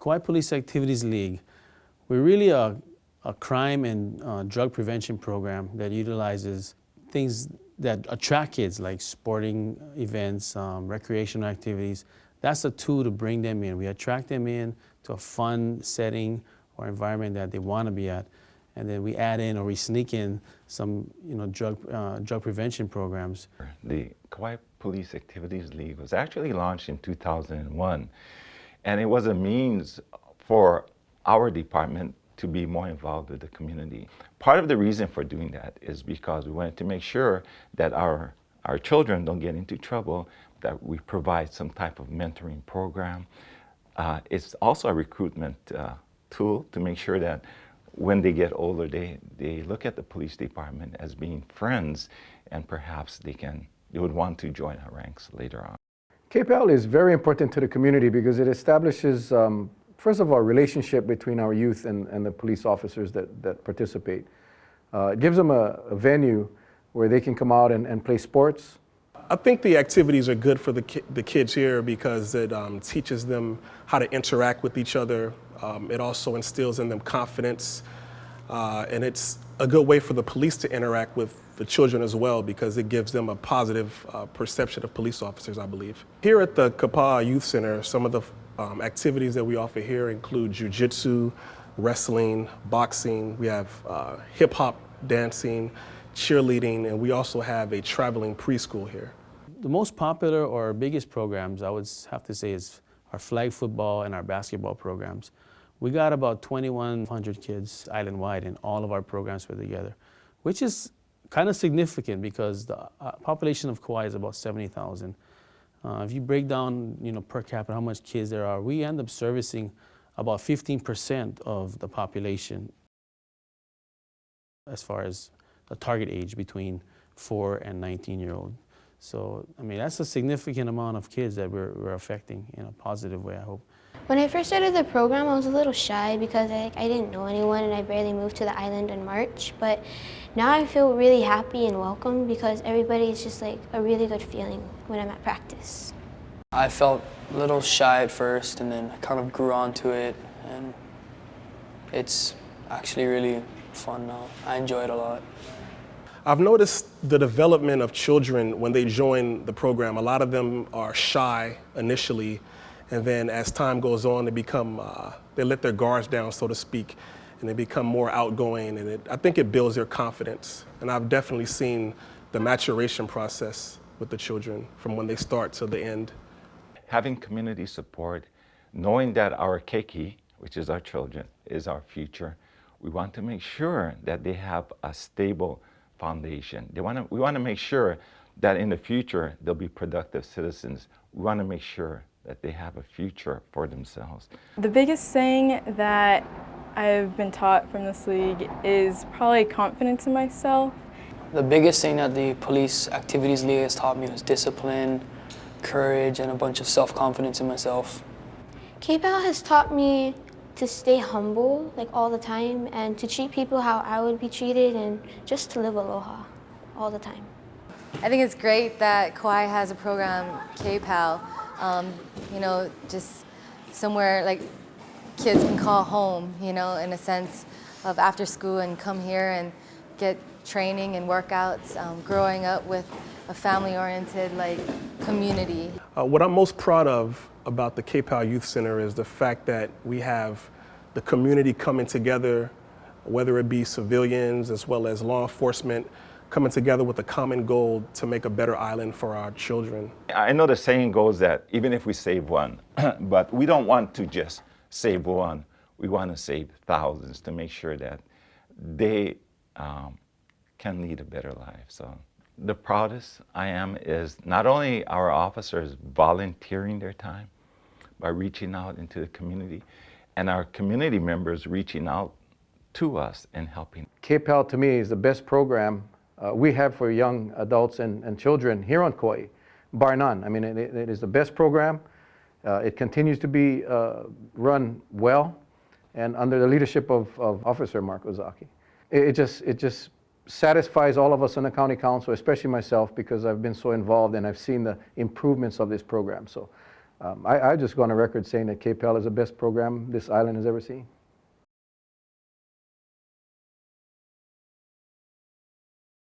Kauai Police Activities League, we're really a crime and drug prevention program that utilizes things that attract kids, like sporting events, recreational activities. That's a tool to bring them in. We attract them in to a fun setting or environment that they want to be at. And then we add in or we sneak in some drug prevention programs. The Kauai Police Activities League was actually launched in 2001. And it was a means for our department to be more involved with the community. Part of the reason for doing that is because we wanted to make sure that our children don't get into trouble, that we provide some type of mentoring program. It's also a recruitment tool to make sure that when they get older, they look at the police department as being friends, and perhaps they would want to join our ranks later on. KPAL is very important to the community because it establishes, first of all, a relationship between our youth and the police officers that participate. It gives them a venue where they can come out and play sports. I think the activities are good for the kids here because it teaches them how to interact with each other. It also instills in them confidence, and it's a good way for the police to interact with the children as well because it gives them a positive perception of police officers, I believe. Here at the Kauai Youth Center, some of the activities that we offer here include jiu-jitsu, wrestling, boxing. We have hip-hop dancing, cheerleading, and we also have a traveling preschool here. The most popular or biggest programs, I would have to say, is our flag football and our basketball programs. We got about 2,100 kids island-wide, and all of our programs put together, which is kind of significant because the population of Kauai is about 70,000. If you break down, per capita how much kids there are, we end up servicing about 15% of the population as far as the target age between 4 and 19-year-old. So, I mean, that's a significant amount of kids that we're affecting in a positive way, I hope. When I first started the program, I was a little shy because I didn't know anyone and I barely moved to the island in March. But now I feel really happy and welcome because everybody is just like a really good feeling when I'm at practice. I felt a little shy at first and then I kind of grew onto it, and it's actually really fun now. I enjoy it a lot. I've noticed the development of children when they join the program. A lot of them are shy initially, and then as time goes on, they let their guards down, so to speak, and they become more outgoing, and I think it builds their confidence. And I've definitely seen the maturation process with the children from when they start to the end. Having community support, knowing that our keiki, which is our children, is our future, we want to make sure that they have a stable foundation. We want to make sure that in the future they'll be productive citizens. We want to make sure that they have a future for themselves. The biggest thing that I've been taught from this league is probably confidence in myself. The biggest thing that the Police Activities League has taught me was discipline, courage, and a bunch of self-confidence in myself. KPAL has taught me to stay humble like all the time and to treat people how I would be treated and just to live aloha all the time. I think it's great that Kauai has a program, KPAL, just somewhere like kids can call home, in a sense of after school and come here and get training and workouts, growing up with a family-oriented community. What I'm most proud of about the KPAL Youth Center is the fact that we have the community coming together, whether it be civilians as well as law enforcement, coming together with a common goal to make a better island for our children. I know the saying goes that even if we save one, but we don't want to just save one, we want to save thousands to make sure that they can lead a better life. So the proudest I am is not only our officers volunteering their time by reaching out into the community, and our community members reaching out to us and helping. KPAL to me is the best program we have for young adults and children here on Kauai, bar none. I mean, it is the best program. It continues to be run well and under the leadership of Officer Mark Ozaki. It just satisfies all of us on the county council, especially myself, because I've been so involved and I've seen the improvements of this program. So I just go on a record saying that KPAL is the best program this island has ever seen.